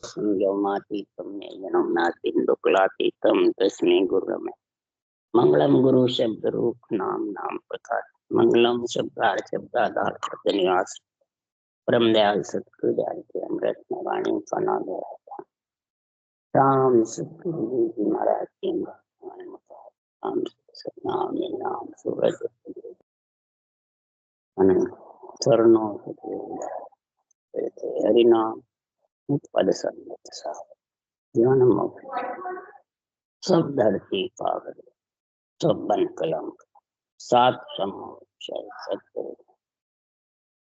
संयमातीतम जन्मनातीत दुक्लातीतम तस्मै गुरुमे मंगलम गुरु शब्द रूप नाम नाम प्रकार मंगलम शब्दार्थ शब्दाधार निवास परम दयाल सतगुरु दयाल के अमृत में वाणी का नाम ले रहा था। राम सतगुरु जी महाराज की नाम सतनाम नाम सूरज चरणों हरिनाम पद संगत जीवन सब धरती पावर सब बन कलम सात समूह सत्य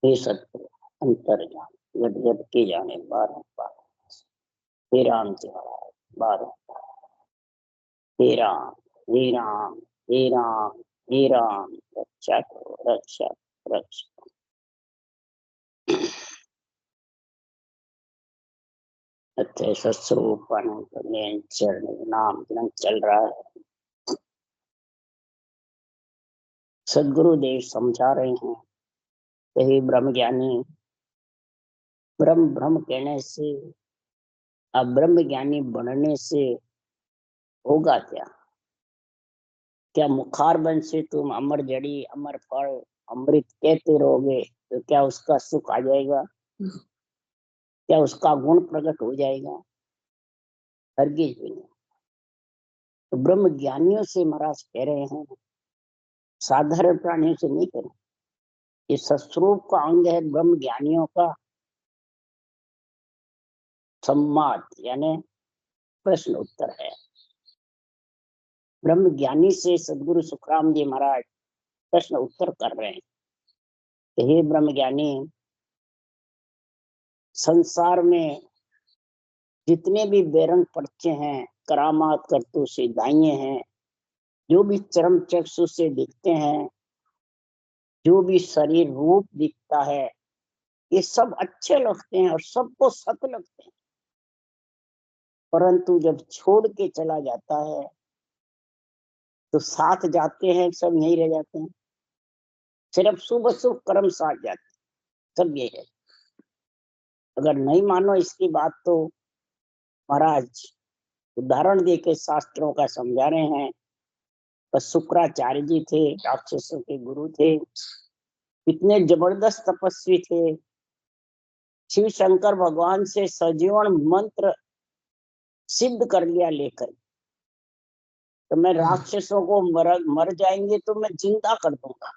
हे सत्य अंतर ज्ञान गद गद के जाने 12 पार हे राम जी महाराज 12 हे राम हे राम हे राम हे राम रक्षा करो रक्षा रक्षा। अच्छे सत्स्वरूप चरण नाम दिन चल रहा है। सदगुरु देव समझा रहे हैं कि ब्रह्म ज्ञानी ब्रह्म ब्रह्म कहने से अब ब्रह्म ज्ञानी बनने से होगा क्या? क्या मुखार बन से तुम अमर जड़ी अमर फल अमृत कहते रहोगे तो क्या उसका सुख आ जाएगा? क्या उसका गुण प्रकट हो जाएगा? हरगिज भी नहीं। तो ब्रह्म ज्ञानियों से महाराज कह रहे हैं, साधारण प्राणियों से नहीं कह रहे। ये सत्स्वरूप का अंग है ब्रह्म ज्ञानियों का संवाद यानी प्रश्न उत्तर है। ब्रह्म ज्ञानी से सदगुरु सुखराम जी महाराज प्रश्न उत्तर कर रहे हैं कि हे ब्रह्म ज्ञानी, संसार में जितने भी बेरंग पर्चे हैं, करामात करतू सिद्धाइए हैं, जो भी चरम चक्षु से दिखते हैं, जो भी शरीर रूप दिखता है, ये सब अच्छे लगते हैं और सबको सत लगते हैं। परंतु जब छोड़ के चला जाता है तो साथ जाते हैं सब यही रह जाते हैं। सिर्फ शुभ शुभ कर्म साथ जाते हैं, सब यही है। अगर नहीं मानो इसकी बात तो महाराज उदाहरण देके शास्त्रों का समझा रहे हैं। तो शुक्राचार्य जी थे, राक्षसों के गुरु थे, इतने जबरदस्त तपस्वी थे। शिव शंकर भगवान से सजीवन मंत्र सिद्ध कर लिया लेकर, तो मैं राक्षसों को मर जाएंगे तो मैं जिंदा कर दूंगा,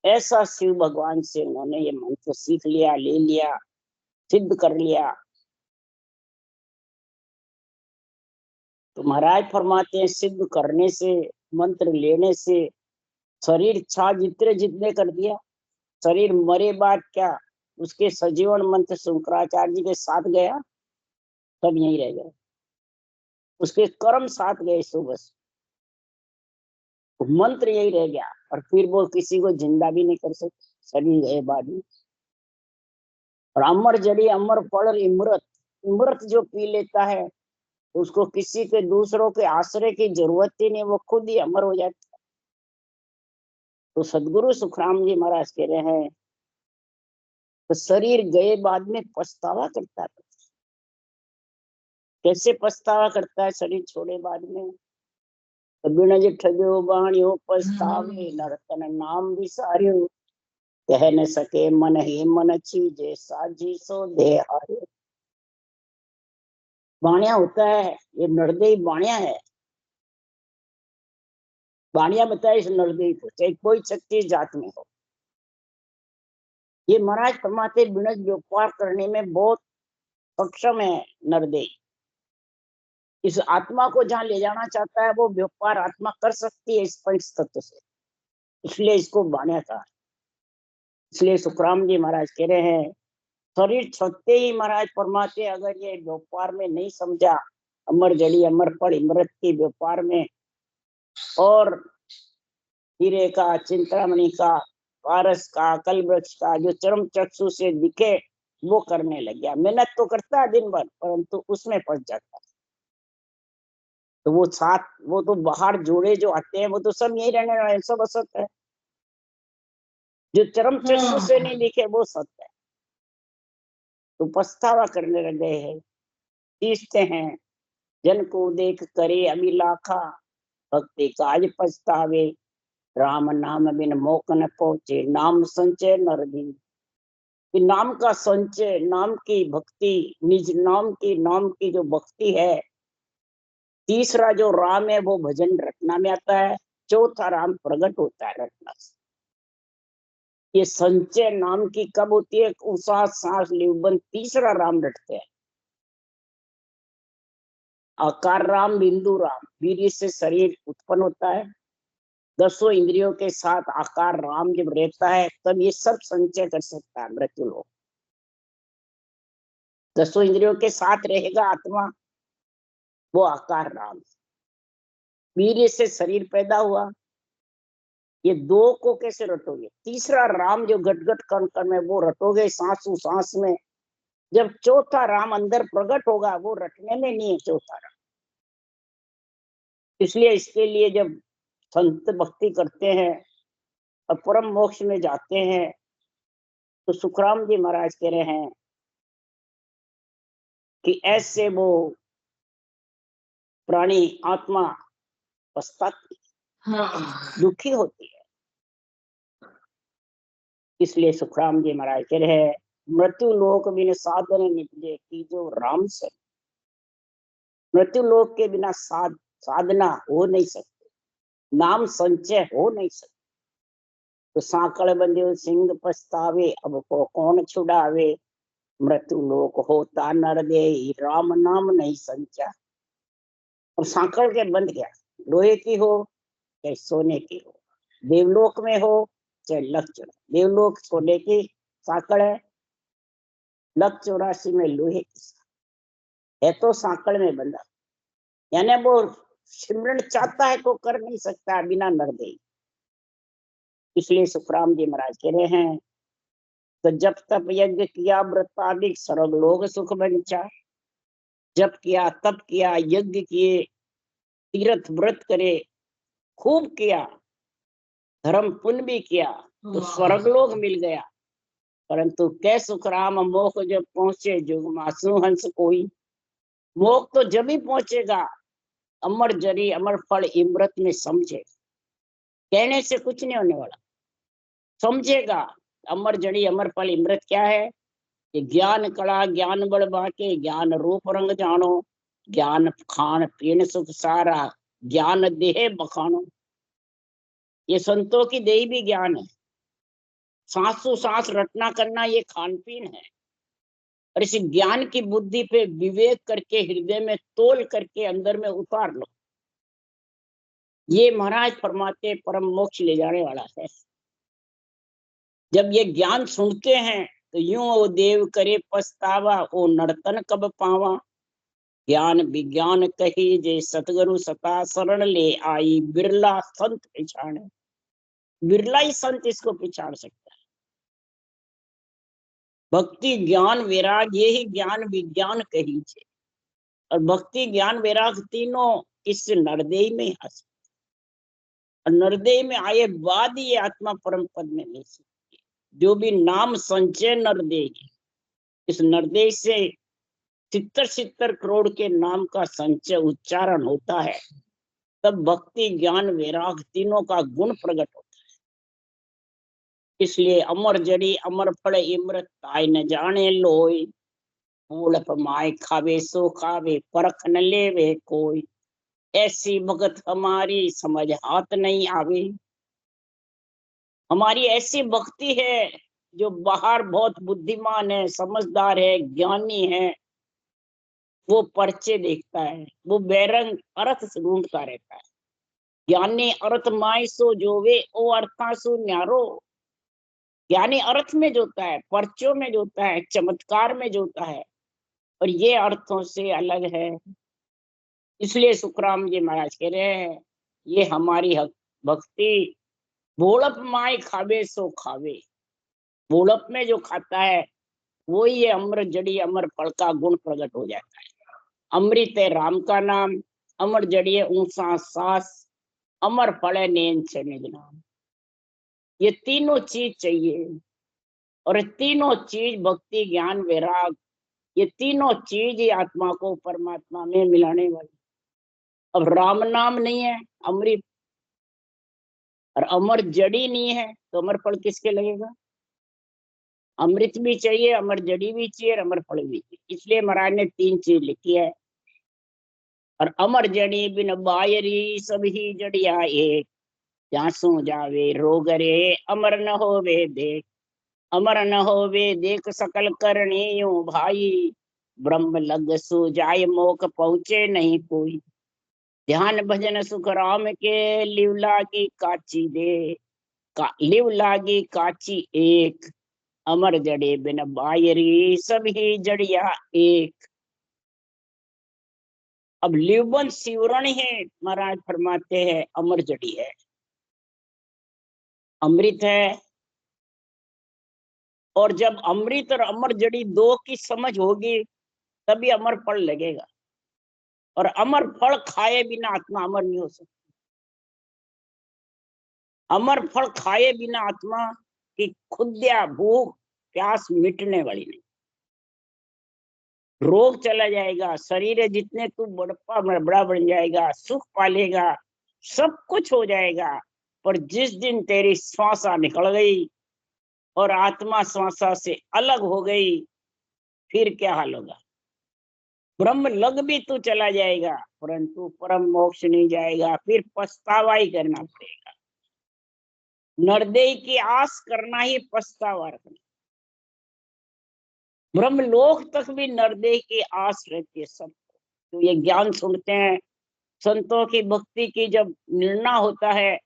ऐसा शिव भगवान से उन्होंने ये मंत्र सीख लिया, ले लिया, सिद्ध कर लिया। तो महाराज फरमाते हैं सिद्ध करने से, मंत्र लेने से शरीर छा जितने जितने कर दिया, शरीर मरे बाद क्या उसके सजीवन मंत्र शंकराचार्य जी के साथ गया? सब यहीं रह गया, उसके कर्म साथ गए, सुबह मंत्र यही रह गया। और फिर वो किसी को जिंदा भी नहीं कर सकते, शरीर गए बाद में। और अमर जड़ी अमर फल इमृत, इमृत जो पी लेता है उसको किसी के दूसरों के आश्रय की जरूरत ही नहीं, वो खुद ही अमर हो जाता है। तो सदगुरु सुखराम जी महाराज कह रहे हैं तो शरीर गए बाद में पछतावा करता है। कैसे पछतावा करता है शरीर छोड़े बाद में? बिन जे ठग्यो बाणियो पछतावे, नरतन नाम विसार्यो, कह न सके मन ही मन चीजे साजी सो दे हारे। बाणिया होता है, ये नरदेही बाणिया है। बाणिया बताए इस नरदेही को, चाहे कोई 36 जात में हो। ये महाराज फरमाते बिनज व्यापार करने में बहुत सक्षम है नरदेही। इस आत्मा को जहाँ ले जाना चाहता है वो व्यापार आत्मा कर सकती है इस पंच तत्व से, इसलिए इसको बाणिया कहा। इसलिए सुखराम जी महाराज कह रहे हैं शरीर छोड़ते ही महाराज फरमाते अगर ये व्यापार में नहीं समझा, अमर जड़ी अमर फल इमृत के व्यापार में, और हीरे का, चिंतामणि का, पारस का, कल वृक्ष का जो चरम चक्षु से दिखे वो करने लग गया। मेहनत तो करता है दिन भर, परंतु उसमें फंस जाता है। तो वो साथ, वो तो बाहर जोड़े जो आते हैं वो तो सब यही रहने वाले, सब असत है। जो चरम चक्षु से नहीं दिखे वो सत्य है। तो पछतावा करने लगे हैं, तीसते हैं, जन को देख करे अभिलाखा, भक्ति काज पछतावे, राम नाम बिन मोक न पहुंचे, नाम संचय नर दिन। कि नाम का संचय, नाम की भक्ति, निज नाम की जो भक्ति है, तीसरा जो राम है वो भजन रटना में आता है, चौथा राम प्रकट होता है रटना से। ये संचय नाम की कब होती है? उसास सांस लिवबंद, तीसरा राम रटते हैं। आकार राम, बिंदु राम, वीर्य से शरीर उत्पन्न होता है, 10 इंद्रियों के साथ आकार राम जब रहता है तब ये सब संचय कर सकता है मृत्यु लोग। 10 इंद्रियों के साथ रहेगा आत्मा, वो आकार राम। वीर्य से शरीर पैदा हुआ, ये दो को कैसे रटोगे? तीसरा राम जो गट गट कण कण में वो रटोगे सांसों सांस में। जब चौथा राम अंदर प्रकट होगा वो रटने में नहीं है चौथा राम। इसलिए इसके लिए जब संत भक्ति करते हैं और परम मोक्ष में जाते हैं तो सुखराम जी महाराज कह रहे हैं कि ऐसे वो प्राणी आत्मा पछताती, दुखी होती है। इसलिए सुखराम जी महाराज कह रहे हैं, मृत्यु लोक बिन साधन निपजे की जो राम से। मृत्यु लोक के बिना साधना हो नहीं सकती, नाम संचय हो नहीं सकता। तो सांकड़ बंधे सिंह पछतावे, अब को कौन छुड़ावे, मृत्यु लोक होता नर दे, राम नाम नहीं संचा। और सांकड़ के बंध गया, लोहे की हो चाहे सोने की हो, देवलोक में हो चाहे लख चौरा। देवलोक सोने की सांकड़ है, लख 84 में लोहे की है, तो सांकड़ में बंधा। यानी वो सिमरन चाहता है तो कर नहीं सकता बिना नर दे। इसलिए सुखराम जी महाराज कह रहे हैं, तो जब तप यज्ञ किया व्रतादिक, सर्व लोग सुख बंचा। जब किया, तप किया, यज्ञ किए, तीर्थ व्रत करे, खूब किया, धर्म पुण्य भी किया, तो स्वर्ग लोग मिल गया। परंतु कै सुखराम मोख जब पहुंचे, जुग मासु हंस कोई। मोख तो जब ही पहुंचेगा, अमर जरी अमर फल इमृत में समझे। कहने से कुछ नहीं होने वाला, समझेगा। अमर जड़ी अमर फल इमृत क्या है? कि ज्ञान कला ज्ञान बड़ बाके, ज्ञान रूप रंग जानो, ज्ञान खान पीन सुख सारा, ज्ञान देह बखानो। ये संतों की देही भी ज्ञान है। सांसों सांस रटना करना ये खान पीन है। और इस ज्ञान की बुद्धि पे विवेक करके हृदय में तोल करके अंदर में उतार लो। ये महाराज फरमाते परम मोक्ष ले जाने वाला है। जब ये ज्ञान सुनते हैं तो यूं ओ देव करे पछतावा, ओ नर्तन कब पावा। ज्ञान विज्ञान कही जे सतगुरु सता, शरण ले आई बिरला संत पहचाने। बिरला ही संत इसको पहचान सकता है। भक्ति ज्ञान वैराग ये ही ज्ञान विज्ञान कही छे। और भक्ति ज्ञान वैराग तीनों इस नरदेह में आ सकते। और नरदेह में आए बाद ये आत्मा परम पद में मिल सकती है। जो भी नाम संचय नरदेह, इस नरदेह से 70 करोड़ के नाम का संचय उच्चारण होता है, तब भक्ति ज्ञान वैराग तीनों का गुण प्रकट होता है। इसलिए अमर जड़ी अमर फल इमृत, ताय न जाने लोई। फूल माय खावे सो खावे, परख न लेवे कोई। ऐसी भगत हमारी समझ हाथ नहीं आवे। हमारी ऐसी भक्ति है जो बाहर बहुत बुद्धिमान है, समझदार है, ज्ञानी है, वो पर्चे देखता है, वो बैरंग अर्थ ढूंढता रहता है। ज्ञानी अर्थ माय सो जोवे, ओ अर्थां सु न्यारो। ज्ञानी अर्थ में जोता है, पर्चों में जोता है, चमत्कार में जोता है, और ये अर्थों से अलग है। इसलिए सुखराम जी महाराज कह रहे हैं, ये हमारी भक्ति भोलप माय खावे सो खावे। भोलप में जो खाता है वो ही ये अमर जड़ी अमर फल का गुण प्रकट हो जाता है। अमृत है राम का नाम, अमर जड़िए ऊंचा सास, अमर फल है नैन से निज नाम। ये तीनों चीज चाहिए, और तीनों चीज भक्ति ज्ञान वैराग ये तीनों चीज ही आत्मा को परमात्मा में मिलाने वाली। अब राम नाम नहीं है अमृत, और अमर जड़ी नहीं है तो अमर फल किसके लगेगा? अमृत भी चाहिए, अमर जड़ी भी चाहिए, और अमर फल भी चाहिए। इसलिए महाराज ने 3 चीज लिखी है। और अमर जड़ी बिन बायरी सभी जड़िया एक, जासू जावे रोग रे अमर न होवे देख। अमर न होवे देख सकल करणी यूं भाई, ब्रह्म लग सु जाय मोक पहुँचे नहीं कोई। ध्यान भजन सुख राम के लिव लागी काची दे, लिव लागी काची एक। अमर जड़े बिन बायरी सभी जड़िया एक। अब लिवबन शिवरण है, महाराज फरमाते हैं अमर जड़ी है, अमृत है। और जब अमृत और अमर जड़ी दो की समझ होगी तभी अमर फल लगेगा। और अमर फल खाए बिना आत्मा अमर नहीं हो सकती। अमर फल खाए बिना आत्मा की खुद्या भूख प्यास मिटने वाली नहीं। रोग चला जाएगा, शरीर है जितने तू बड़ा बन जाएगा, सुख पालेगा, सब कुछ हो जाएगा। पर जिस दिन तेरी श्वासा निकल गई और आत्मा श्वासा से अलग हो गई, फिर क्या हाल होगा? ब्रह्म लग भी तू चला जाएगा परंतु परम मोक्ष नहीं जाएगा, फिर पछतावा ही करना पड़ेगा। नरदेह की आस करना ही पछतावा रखना। ब्रह्मलोक तक भी नरदेह की आस रहती है सब। तो ये ज्ञान सुनते हैं, संतों की भक्ति की जब निर्णय होता है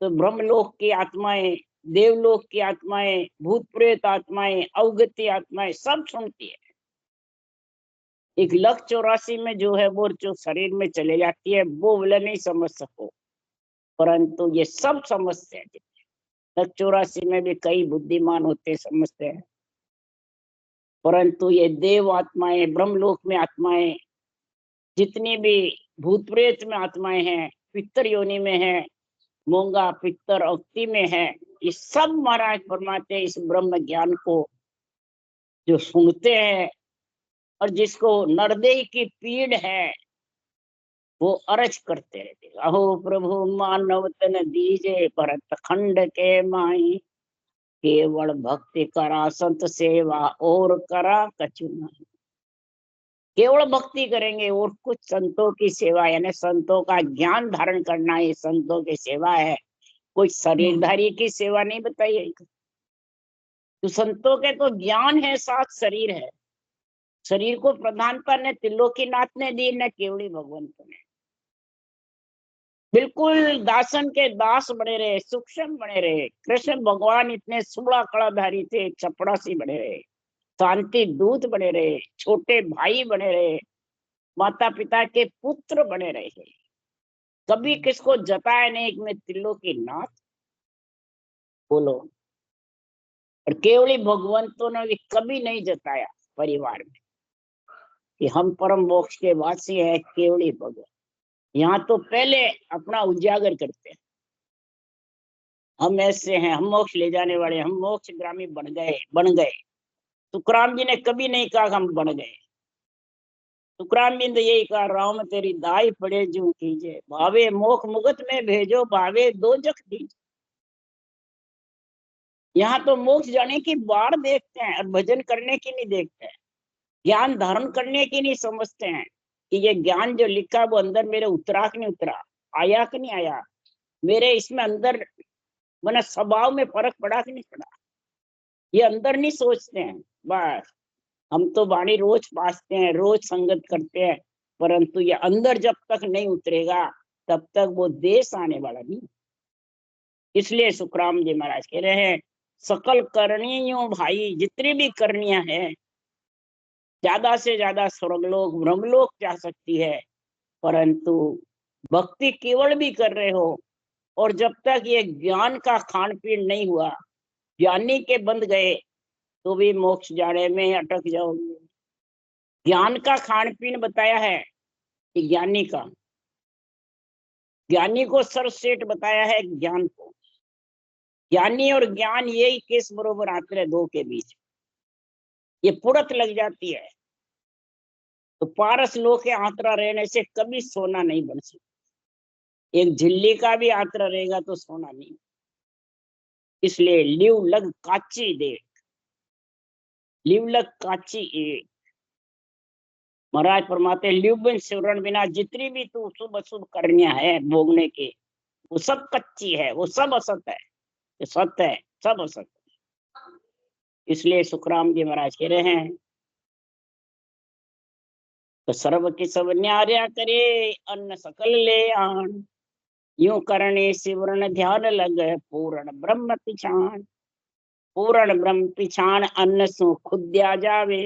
तो ब्रह्मलोक की आत्माएं, देवलोक की आत्माएं, भूत प्रेत आत्माएं, अवगति आत्माएं सब सुनती है। 1,84,000 में जो है वो जो शरीर में चले जाती है वो बोले नहीं समझ सको, परंतु ये सब समझते हैं। 1,84,000 में भी कई बुद्धिमान होते समझते हैं, परंतु ये देव आत्माएं, ब्रह्मलोक में आत्माएं, जितनी भी भूत प्रेत में आत्माएं हैं, पितर योनि में है, मोंगा पितर अक्ति में है, ये सब महाराज फरमाते हैं इस ब्रह्म ज्ञान को जो सुनते हैं और जिसको नरदेह की पीड़ है वो अर्ज करते रहते। अहो प्रभु मानव तन दीजे भरत खंड के माई, केवल भक्ति करा संत सेवा और करा कछु नहीं। केवल भक्ति करेंगे और कुछ संतों की सेवा, यानी संतों का ज्ञान धारण करना ये संतों की सेवा है। कोई शरीरधारी की सेवा नहीं बताइए। तो संतों के तो ज्ञान है, साथ शरीर है। शरीर को प्रधानता न त्रिलोकीनाथ ने दी न केवली भगवंत ने। बिल्कुल दासन के दास बने रहे, सूक्ष्म बने रहे। कृष्ण भगवान इतने सुबड़ा कड़ाधारी थे, चपड़ासी बने रहे, शांति दूत बने रहे, छोटे भाई बने रहे, माता पिता के पुत्र बने रहे। कभी किसको जताया नहीं कि मैं त्रिलोकीनाथ, बोलो। और केवली भगवंतों ने भी कभी नहीं जताया परिवार में कि हम परम मोक्ष के वासी है। केवली भगवान यहाँ तो पहले अपना उजागर करते हैं, हम ऐसे हैं, हम मोक्ष ले जाने वाले, हम मोक्षगामी बन गए। तुकाराम जी ने कभी नहीं कहा हम बन गए। तुकाराम जी ने यही कहा, राम तेरी दाई पड़े जो कीजिए, भावे मोख मुगत में भेजो, भावे दो जख दीजिए। यहाँ तो मोक्ष जाने की बाढ़ देखते हैं और भजन करने की नहीं देखते हैं, ज्ञान धारण करने की नहीं समझते हैं कि ये ज्ञान जो लिखा वो अंदर मेरे उतरा कि नहीं उतरा, आया कि नहीं आया, मेरे इसमें अंदर मैंने स्वभाव में फर्क पड़ा कि नहीं पड़ा, ये अंदर नहीं सोचते हैं। बस हम तो वाणी रोज पासते हैं, रोज संगत करते हैं, परंतु ये अंदर जब तक नहीं उतरेगा तब तक वो देश आने वाला नहीं। इसलिए सुखराम जी महाराज कह रहे हैं, सकल करणियों भाई, जितनी भी करनियां हैं, ज्यादा से ज्यादा स्वर्गलोक ब्रह्मलोक जा सकती है, परंतु भक्ति केवल भी कर रहे हो और जब तक ये ज्ञान का खान पीन नहीं हुआ, ज्ञानी के बंध गए, तो भी मोक्ष जाने में अटक जाओगे। ज्ञान का खान पीन बताया है कि ज्ञानी का, ज्ञानी को सर्वश्रेष्ठ बताया है ज्ञान को। ज्ञानी और ज्ञान यही केस बरोबर आते रहे, दो के बीच ये पुरत लग जाती है। तो पारस लोक के आंतरा रहने से कभी सोना नहीं बन सकता। एक झिल्ली का भी आंतरा रहेगा तो सोना नहीं। इसलिए लिव लग काची दे, लिव लग काची एक। महाराज फरमाते लिव बिन सिमरन बिना जितनी भी तू शुभ अशुभ करनियां है भोगने के, वो सब कच्ची है, वो सब असत है। ये सत्य है, सब असत है। इसलिए सुखराम जी महाराज कह रहे हैं तो सर्व की सब न्यार्या करे, अन्न सकल ले आन। यूं करने सिमरन ध्यान लग, पूर्ण ब्रह्म पिछान। पूर्ण ब्रह्म पिछान अन्न सु खुद्या जावे,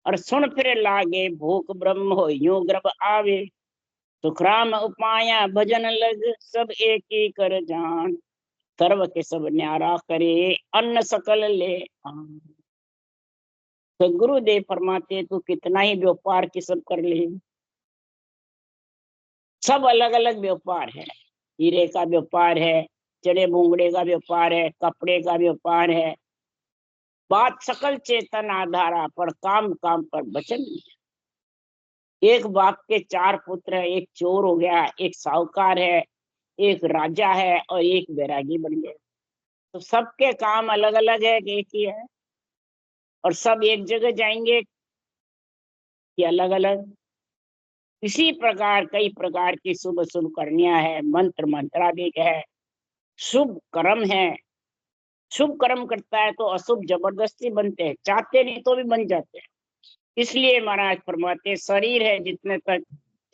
और सुन फिर लागे भूख ब्रह्म हो यूं गर्भ आवे। सुखराम उपाया भजन लग, सब एक ही कर जान। सर्व के सब न्यारा करे, अन्न सकल ले आन। तो गुरुदेव फरमाते तू कितना ही व्यापार की सब कर ले, सब अलग अलग व्यापार है। हीरे का व्यापार है, चने मूंगड़े का व्यापार है, कपड़े का व्यापार है। बात सकल चेतन आधारा पर, काम काम पर वचन नहीं। एक बाप के चार पुत्र है, एक चोर हो गया, एक साहूकार है, एक राजा है और एक बैरागी बन गया। तो सबके काम अलग अलग है कि एक ही है? और सब एक जगह जाएंगे कि अलग अलग? इसी प्रकार कई प्रकार की शुभ शुभ करनियां है, मंत्र मंत्राधिक है, शुभ कर्म है। शुभ कर्म करता है तो अशुभ जबरदस्ती बनते हैं, चाहते नहीं तो भी बन जाते हैं। इसलिए महाराज फरमाते शरीर है जितने तक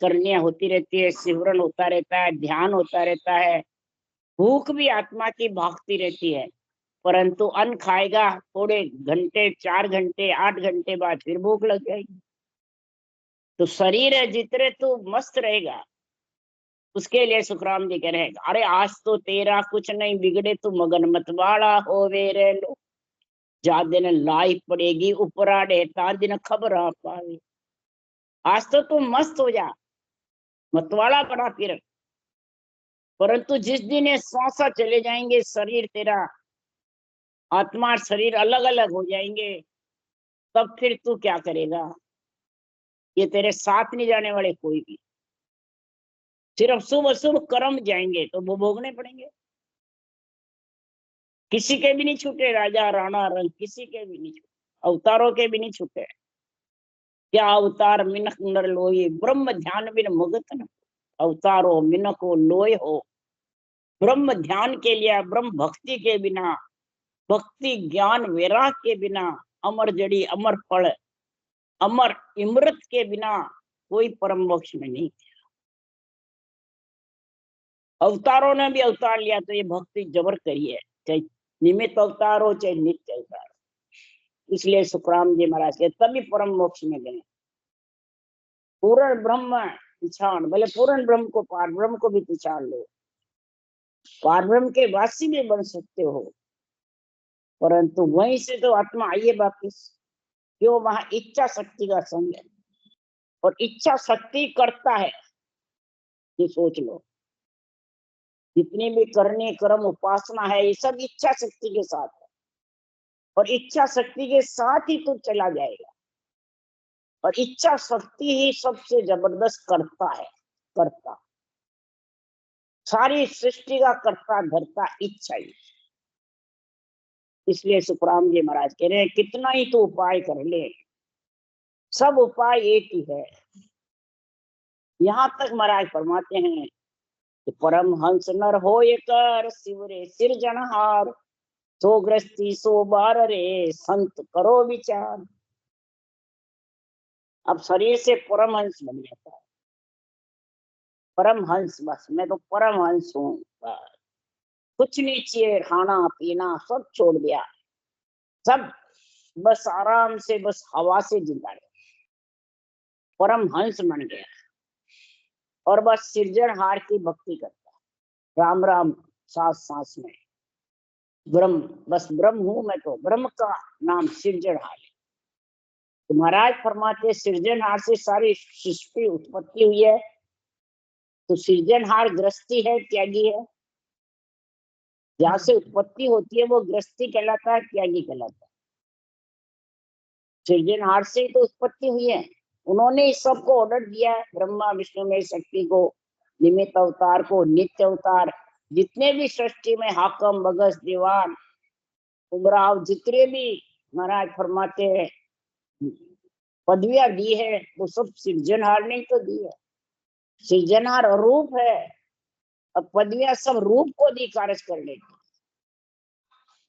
करनियां होती रहती है, सिमरन होता रहता है, ध्यान होता रहता है, भूख भी आत्मा की भागती रहती है। परंतु अन्न खाएगा थोड़े घंटे, 4 घंटे 8 घंटे बाद फिर भूख लग जाएगी। तो शरीर है जितने तू मस्त रहेगा, उसके लिए सुखराम जी कह रहे हैं अरे आज तो तेरा कुछ नहीं बिगड़े, तू मगन मतवाड़ा होवे रे लो। जा दिन लाई पड़ेगी उपरा डेता दिन खबर आ पावे। आज तो तू मस्त हो जा, मतवाड़ा बना फिर। परंतु जिस दिन ये श्वासा चले जाएंगे, शरीर तेरा, आत्मा शरीर अलग अलग हो जाएंगे, तब फिर तू क्या करेगा? ये तेरे साथ नहीं जाने वाले कोई भी, सिर्फ शुभ अशुभ कर्म जाएंगे तो वो भोगने पड़ेंगे। किसी के भी नहीं छूटे, राजा राणा रंग किसी के भी नहीं छूटे, अवतारों के भी नहीं छूटे। क्या अवतार मिनक नर लोई, ब्रह्म ध्यान बिन मुगत न। अवतारो मिनको लोय हो, ब्रह्म ध्यान के लिए, ब्रह्म भक्ति के बिना, भक्ति ज्ञान वैराग के बिना, अमर जड़ी अमर फल, अमर इमृत के बिना कोई परम मोक्ष में नहीं। अवतारों ने भी अवतार लिया तो ये भक्ति जबर करी है, चाहे निमित्त अवतार हो चाहे नित्य अवतार। इसलिए सुखराम जी महाराज के तभी परम मोक्ष में गए। पूर्ण ब्रह्म पिछाड़, भले पूर्ण ब्रह्म को, पार ब्रह्म को भी पिछाड़ लो, पार ब्रह्म के वासी भी बन सकते हो, परंतु वहीं से तो आत्मा आइए वापिस। क्यों? वहां इच्छा शक्ति का संग है, और इच्छा शक्ति करता है, ये सोच लो। जितनी भी करनी कर्म उपासना है ये सब इच्छा शक्ति के साथ है, और इच्छा शक्ति के साथ ही तू चला जाएगा। और इच्छा शक्ति ही सबसे जबरदस्त करता है, करता, सारी सृष्टि का करता धरता इच्छा ही। इसलिए सुखराम जी महाराज कह रहे हैं कितना ही तू उपाय कर ले, सब उपाय एक ही है। यहाँ तक महाराज फरमाते हैं कि परम हंस नर हो ये कर, शिवरे सिरजनहार। सो ग्रस्ती सो बार रे, संत करो विचार। अब शरीर से परमहंस बन जाता है। परमहंस, बस मैं तो परमहंस हूँ, कुछ नहीं चाहिए, खाना पीना सब छोड़ दिया, सब बस आराम से, बस हवा से जिंदा रहे, परमहंस बन गया। और बस सृजनहार की भक्ति करता है, राम राम सांस सांस में ब्रह्म, बस ब्रह्म हूं मैं, तो ब्रह्म का नाम सृजनहार है। तो महाराज फरमाते सृजनहार से सारी सृष्टि उत्पत्ति हुई है। तो सृजनहार गृहस्थी है, त्यागी है। जहां से उत्पत्ति होती है वो गृहस्थी कहलाता है, त्यागी कहलाता है। सृजनहार से तो उत्पत्ति हुई है, उन्होंने इस सबको ऑर्डर दिया है, ब्रह्मा विष्णु में शक्ति को, निमित्त अवतार को, नित्य अवतार, जितने भी सृष्टि में हाकम बगस दीवान उमराव जितने भी महाराज फरमाते हैं पदवियां दी है, वो सब सृजनहार ने तो दी है। सृजनहार रूप है, अब पदवियां सब रूप को दी कारज करने की।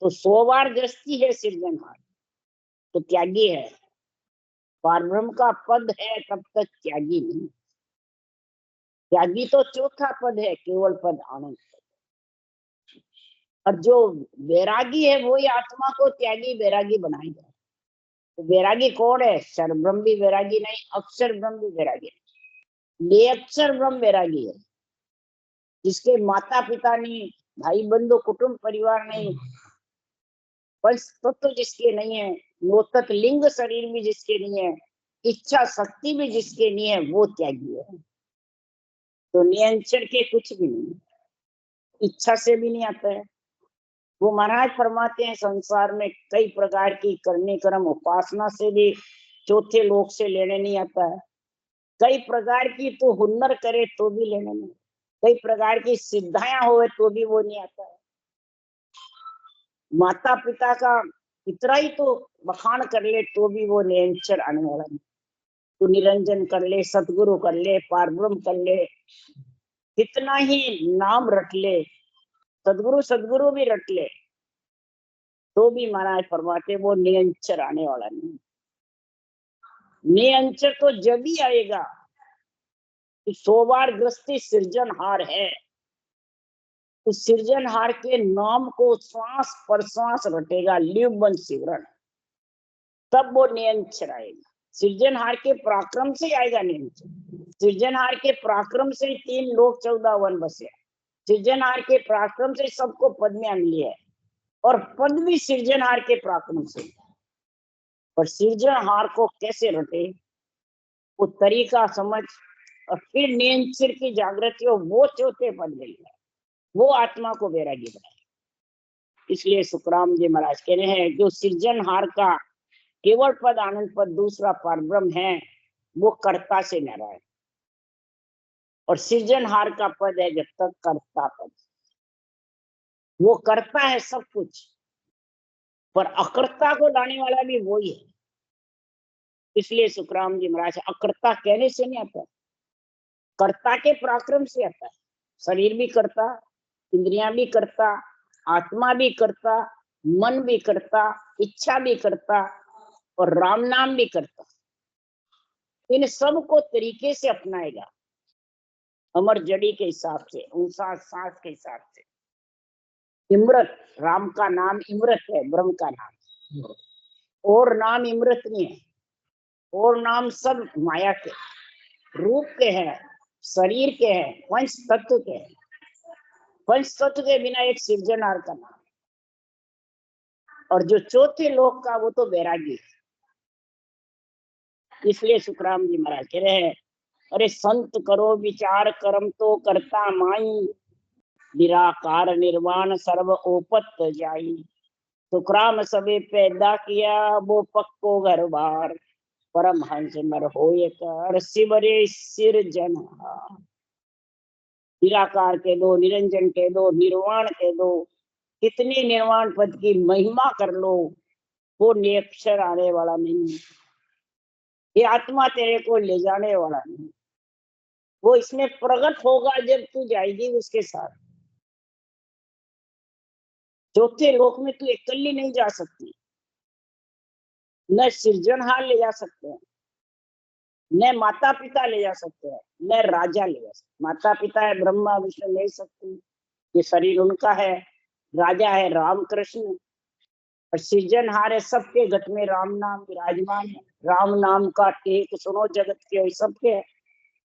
तो 100 बार गृहस्थी है सृजनहार, तो त्यागी है। पारब्रह्म का पद है तब तक त्यागी नहीं। त्यागी तो चौथा पद है, केवल पद आनंद। और जो वैरागी है वही आत्मा को त्यागी वैरागी बनाएगा। तो वैरागी कौन है? क्षर ब्रह्म भी वैरागी नहीं, अक्षर ब्रह्म भी वैरागी नहीं, निरक्षर ब्रह्म वैरागी है। जिसके माता पिता नहीं, भाई बंधु कुटुंब परिवार नहीं, पंच तत्व जिसके नहीं है, नोतक लिंग शरीर भी जिसके नहीं है, इच्छा शक्ति भी जिसके नहीं है, वो त्यागी है। तो नियंत्रण के कुछ भी नहीं, इच्छा से भी नहीं आता है। वो महाराज फरमाते हैं संसार में कई प्रकार की करने कर्म उपासना से भी चौथे लोक से लेने नहीं आता है। कई प्रकार की तो हुनर करे तो भी लेने नहीं, कई प्रकार की सिद्धायां होवे तो भी वो नहीं आता है। माता पिता का इतना ही तो बखान कर ले तो भी वो निरंतर आने वाला नहीं। तो निरंजन कर ले, सतगुरु कर ले, पारब्रह्म कर ले, कितना ही नाम रट ले, सदगुरु सदगुरु भी रट ले, तो भी महाराज फरमाते वो निरंतर आने वाला नहीं। निरंतर तो जब ही आएगा कि 100 बार ग्रस्ती सृजनहार है। उस सृजनहार के नाम को श्वास पर श्वास रटेगा, लिव बन सिमरन, तब वो नियंत्रण आएगा। सृजनहार के पराक्रम से आएगा नियंत्रण। सृजनहार के पराक्रम से 3 लोक 14 वन बसे। सृजनहार के पराक्रम से सबको पदवियां मिली है, और पद भी सृजनहार के पराक्रम से। पर सृजनहार को कैसे रटे, वो तरीका समझ, और फिर नियंत्रण की जागृति हो, वो चौथे पद गई है, वो आत्मा को वैरागी बनाए। इसलिए सुखराम जी महाराज कह रहे हैं जो सृजनहार का केवल पद आनंद पद दूसरा परब्रह्म है, वो कर्ता से नारायण, और सृजनहार का पद है जब तक कर्ता पद। वो करता है सब कुछ, पर अकर्ता को लाने वाला भी वही है। इसलिए सुखराम जी महाराज अकर्ता कहने से नहीं आता, कर्ता के पराक्रम से आता है। शरीर भी करता, इंद्रियां भी करता, आत्मा भी करता, मन भी करता, इच्छा भी करता, और राम नाम भी करता। इन सब को तरीके से अपनाएगा, अमर जड़ी के हिसाब से, उनसा सांस के हिसाब से। इमृत, राम का नाम इमृत है, ब्रह्म का नाम, और नाम इमृत नहीं है। और नाम सब माया के रूप के हैं, शरीर के हैं, पंच तत्व के हैं। पंच तत्व के बिना एक सृजनहार का नाम, और जो चौथे लोक का वो तो वैरागी है। इसलिए सुखराम जी महाराज कह रहे हैं अरे संत करो विचार कर्म तो करता माई, निराकार निर्वाण सर्व ओपत जाई। सुखराम सबे पैदा किया वो पक्को घर बार, परम हंस मर होए कर शिवरे सिरजनहार। निराकार के दो, निरंजन के दो, निर्वाण के दो, कितनी निर्वाण पद की महिमा कर लो, वो निरक्षर आने वाला नहीं। ये आत्मा तेरे को ले जाने वाला नहीं, वो इसमें प्रकट होगा जब तू जाएगी उसके साथ। चौथे लोक में तू अकेली नहीं जा सकती, न सृजनहार ले जा सकते हैं, न माता पिता ले जा सकते हैं, न राजा ले जा सकते। माता पिता है ब्रह्मा विष्णु ले सकते, ये शरीर उनका है। राजा है राम कृष्ण, और सृजनहार है सबके घट में राम नाम विराजमान है। राम नाम का टेक सुनो जगत के सबके है।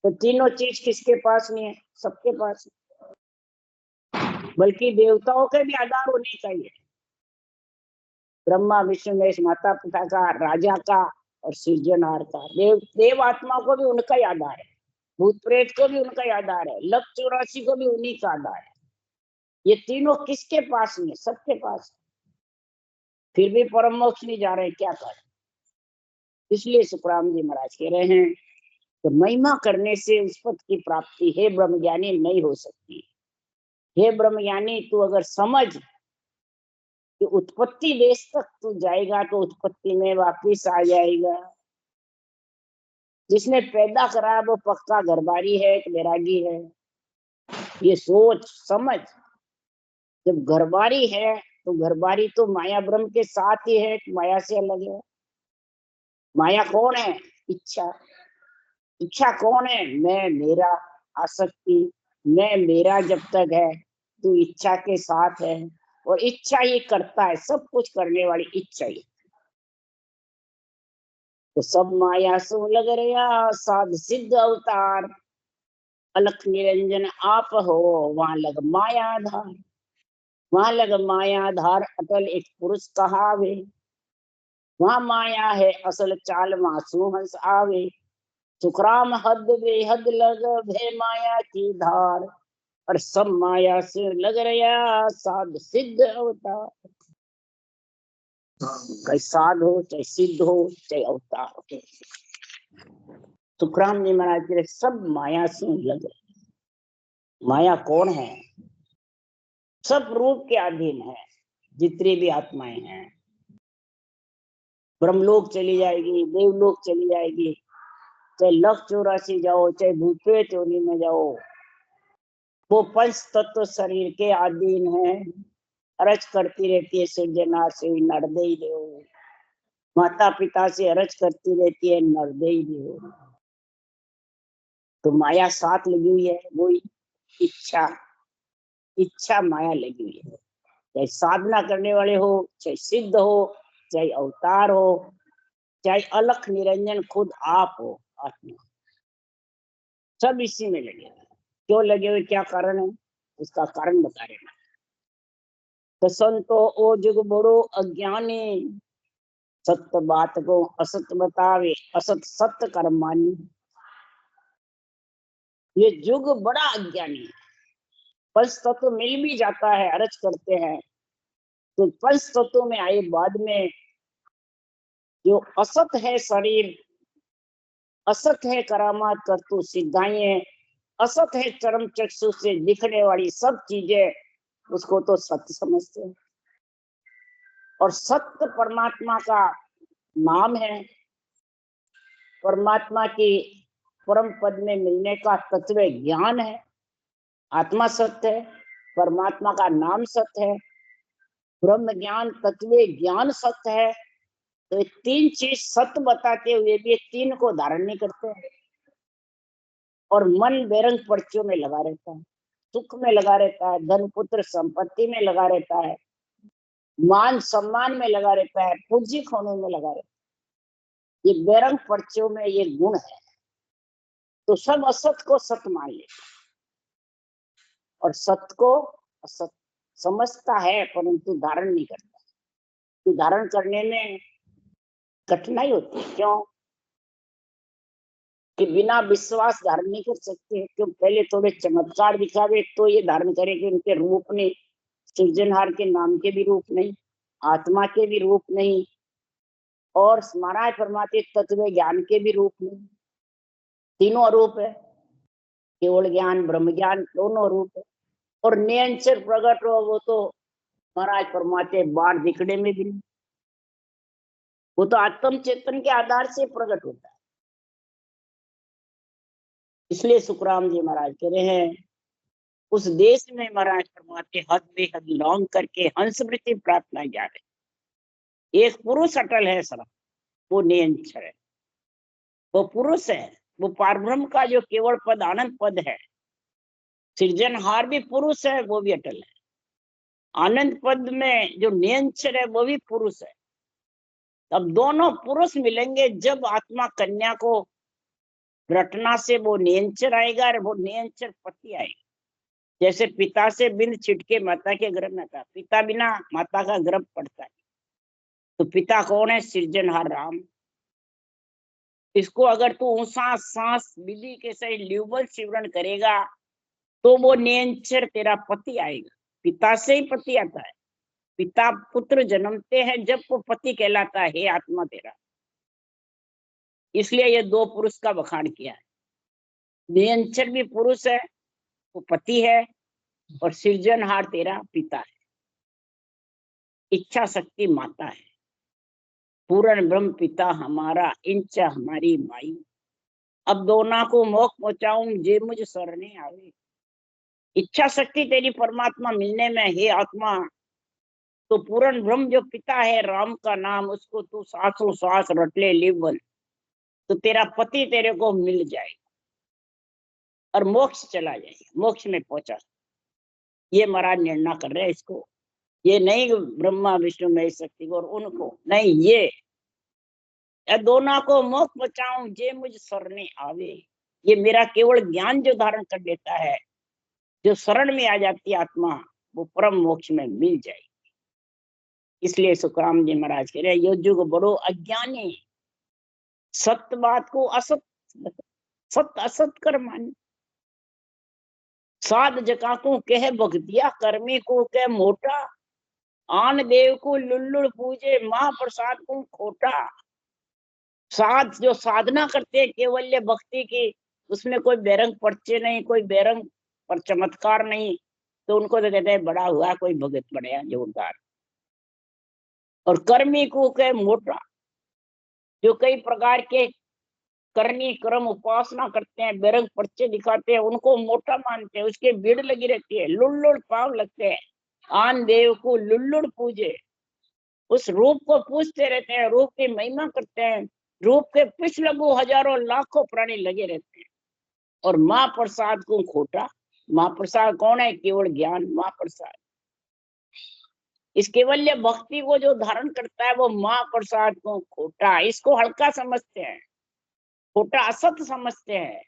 तो तीनों चीज किसके पास नहीं है? सबके पास है। बल्कि देवताओं के भी आधार होने चाहिए, ब्रह्मा विष्णु महेश, माता पिता का, राजा का, और सृजनहार का। देव आत्मा को भी उनका ही आधार है, भूत प्रेत को भी उनका ही आधार है, लक्ष्य 84 को भी उन्हीं का आधार है। ये तीनों किसके पास नहीं है? सबके पास। फिर भी परम मोक्ष नहीं जा रहे, क्या करें? इसलिए सुखराम जी महाराज कह रहे हैं कि महिमा करने से उस पद की प्राप्ति हे ब्रह्मज्ञानी नहीं हो सकती। हे ब्रह्मज्ञानी, तू अगर समझ कि उत्पत्ति देश तक तू जाएगा तो उत्पत्ति में वापिस आ जाएगा। जिसने पैदा करा वो पक्का घरबारी है कि बैरागी है, ये सोच समझ। जब घरबारी है तो घरबारी तो माया ब्रह्म के साथ ही है, माया से अलग है। माया कौन है? इच्छा। इच्छा कौन है? मैं मेरा, आसक्ति, मैं मेरा जब तक है तो इच्छा के साथ है, और इच्छा ही करता है, सब कुछ करने वाली इच्छा ही। तो सब माया सो लग रहा साध सिद्ध अवतार, अलख निरंजन आप हो वहां लग मायाधार। वहां लग मायाधार अटल एक पुरुष कहावे, वहां माया है असल चाल मासू हंस आवे। सुखराम हद बेहद लग भे माया की धार, और सब माया से लग रहा साध सिद्ध अवतार। चाहे साध हो, चाहे सिद्ध हो, चाहे अवतार हो, सुखराम जी महाराज के सब माया से लग रहे। माया कौन है? सब रूप के अधीन है जितनी भी आत्माएं हैं। ब्रह्मलोक चली जाएगी, देवलोक चली जाएगी, चाहे 1,84 जाओ, चाहे भूपे चोरी में जाओ, वो पंच तत्व शरीर के अधीन है। अरज करती रहती है सृजना से नरदेई देव, माता पिता से अरज करती रहती है नरदेई देव। तो माया साथ लगी हुई है, वो इच्छा। इच्छा माया लगी हुई है, चाहे साधना करने वाले हो, चाहे सिद्ध हो, चाहे अवतार हो, चाहे अलख निरंजन खुद आप हो, आत्मा, सब इसी में लगे हुए। क्यों लगे हुए, क्या कारण है? उसका कारण बता रहे हैं। तो संतो ओ जुग बड़ो अज्ञानी, सत्य बात को असत बतावे, असत सत्य कर्म मानी। ये जुग बड़ा अज्ञानी है। पंच तत्व मिल भी जाता है, अरज करते हैं, तो पंच तत्व में आए बाद में जो असत है शरीर, असत है करामात करतु सिद्धाएं, असत है चरम चक्षु से दिखने वाली सब चीजें, उसको तो सत्य समझते हैं। और सत्य परमात्मा का नाम है। परमात्मा की परम पद में मिलने का तत्व ज्ञान है। आत्मा सत्य है, परमात्मा का नाम सत्य है, ब्रह्म ज्ञान तत्व ज्ञान सत्य है। तो ये तीन चीज सत्य बताते हुए भी तीन को धारण नहीं करते हैं, और मन बेरंग पर्चियों में लगा रहता है, सुख में लगा रहता है, धन पुत्र संपत्ति में लगा रहता है, मान सम्मान में लगा रहता है, पूज्य होने में लगा रहता है। ये बेरंग पर्चियों में ये गुण है। तो सब असत को सत्य मान लेता है, और सत्य को असत समझता है, परंतु धारण नहीं करता। तो धारण करने में कठिनाई होती है। क्यों? कि बिना विश्वास धारण नहीं कर सकते। क्यों? पहले थोड़े चमत्कार दिखावे तो ये धारण करे कि उनके रूप नहीं, सृजनहार के नाम के भी रूप नहीं, आत्मा के भी रूप नहीं, और महाराज परमात्मा तत्व ज्ञान के भी रूप नहीं। तीनों रूप है, केवल ज्ञान ब्रह्म ज्ञान दोनों रूप है। और निरंतर प्रकट हो वो तो महाराज परमात्मा बाहर दिखने में भी नहीं, वो तो आत्म चेतन के आधार से प्रकट होता है। इसलिए सुखराम जी महाराज कह रहे हैं उस देश में महाराज परमात्मा हद बेहद लौंग करके हंसवृत्ति प्रार्थना जा रहे। एक पुरुष अटल है सर, वो निरंतर है, वो पुरुष है, वो पारब्रह्म का जो केवल पद आनंद पद है। सृजनहार भी पुरुष है, वो भी अटल है। आनंद पद में जो निरंतर है वो भी पुरुष है। अब दोनों पुरुष मिलेंगे जब आत्मा कन्या को रटना से वो निरंतर आएगा, और वो निरंतर पति आएगा। जैसे पिता से बिंद छिटके माता के गर्भ में था, पिता बिना माता का गर्भ पड़ता है। तो पिता कौन है? सृजनहार राम। इसको अगर तू ऊंसा सांस विधि के सही ल्यूबल सिवरण करेगा तो वो निरंतर तेरा पति आएगा। पिता से ही पति आता है। पिता पुत्र जन्मते हैं जब वो पति कहलाता है, हे आत्मा तेरा। इसलिए ये दो पुरुष का बखान किया है। नियंचक भी पुरुष है, वो पति है, और सृजनहार तेरा पिता है, इच्छा शक्ति माता है, पूर्ण ब्रह्म पिता हमारा, इंचा हमारी माई। अब दोनों को मोक्ष पहुंचाऊं जे मुझ शरणे आवे। इच्छा शक्ति तेरी परमात्मा मिलने में, हे आत्मा, तो पूर्ण ब्रह्म जो पिता है, राम का नाम, उसको तू सांसों सांस रट ले, लिवन, तो तेरा पति तेरे को मिल जाएगा और मोक्ष चला जाएगा, मोक्ष में पहुंचा। ये महाराज निर्णय कर रहे हैं इसको, ये नहीं ब्रह्मा विष्णु महेश शक्ति को और उनको नहीं, ये दोनों को मोक्ष बचाऊं जे मुझ शरणे आवे। ये मेरा केवल ज्ञान जो धारण कर लेता है, जो शरण में आ जाती है आत्मा, वो परम मोक्ष में मिल जाएगी। इसलिए सुखराम जी महाराज कह रहे, यो जुग बड़ो अज्ञानी, सत्य बात को असत, सत्य असत कर मान। साध जका को कह भक्तिया, कर्मी को कह मोटा, आन देव को लुल्लुड़ पूजे, महाप्रसाद को खोटा। साध जो साधना करते हैं केवल्य भक्ति की, उसमें कोई बेरंग पर्चे नहीं, कोई बेरंग पर चमत्कार नहीं, तो उनको तो कहते हैं बड़ा हुआ कोई भगत बढ़िया जोरदार। और कर्मी को कहे मोटा, जो कई प्रकार के करनी कर्म उपासना करते हैं, बेरंग पर्चे दिखाते हैं, उनको मोटा मानते हैं, उसके भीड़ लगी रहती है, लुल्लुड़ पाव लगते हैं। आन देव को लुल्लुड़ पूजे, उस रूप को पूजते रहते हैं, रूप की महिमा करते हैं, रूप के पिछ लगू हजारों लाखों प्राणी लगे रहते हैं। और माँ प्रसाद को खोटा, माँ प्रसाद कौन है? केवल ज्ञान माँ प्रसाद। इस केवल्य भक्ति को जो धारण करता है वो माँ प्रसाद को खोटा, इसको हल्का समझते हैं, खोटा असत समझते हैं।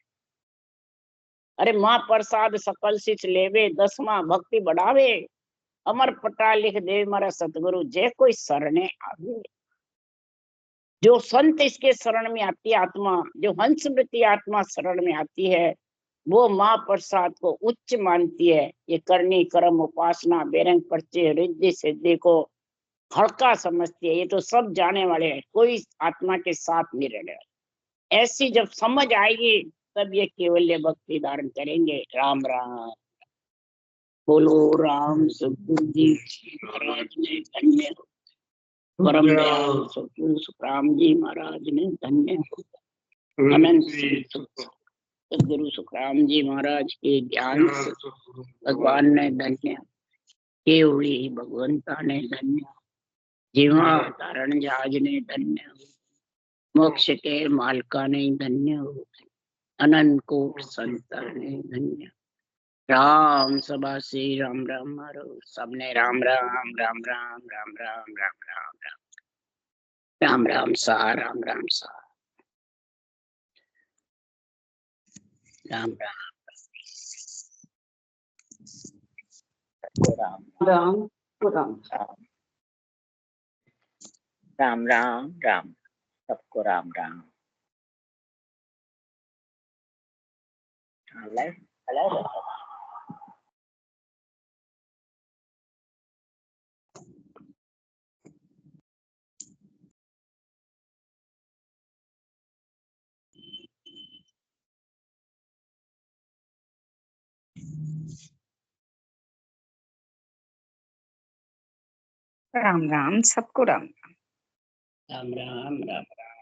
अरे माँ प्रसाद सकल सिच लेवे, 10वां भक्ति बढ़ावे, अमर पटा लिख दे मारा सतगुरु, जे कोई शरणे आवे। जो संत इसके शरण में आती है आत्मा, जो हंसमृति आत्मा शरण में आती है, वो माँ प्रसाद को उच्च मानती है। ये करनी कर्म उपासना बेरंग पर्चे रिद्धि सिद्धि को हल्का समझती है। ये तो सब जाने वाले हैं, कोई आत्मा के साथ नहीं रहने वाले। ऐसी जब समझ आएगी तब ये केवल्य भक्ति धारण करेंगे। राम राम बोलो। राम सतगुरु जी महाराज ने धन्य, परम दयाल सतगुरु सुखराम जी महाराज ने धन्य, अनंत सतगुरु सुखराम जी महाराज के ज्ञान से भगवान ने धन्य, केवली भगवंता ने धन्य, जीवा धारण जहाज ने धन्य, मोक्ष के मालका ने धन्य, अनंत कोट संता ने धन्य। राम सभा से राम राम मारो, सबने राम राम राम राम राम राम राम राम राम राम राम सा राम राम सा राम राम राम राम राम राम राम राम सबको राम राम। राम राम सबको राम राम राम राम राम।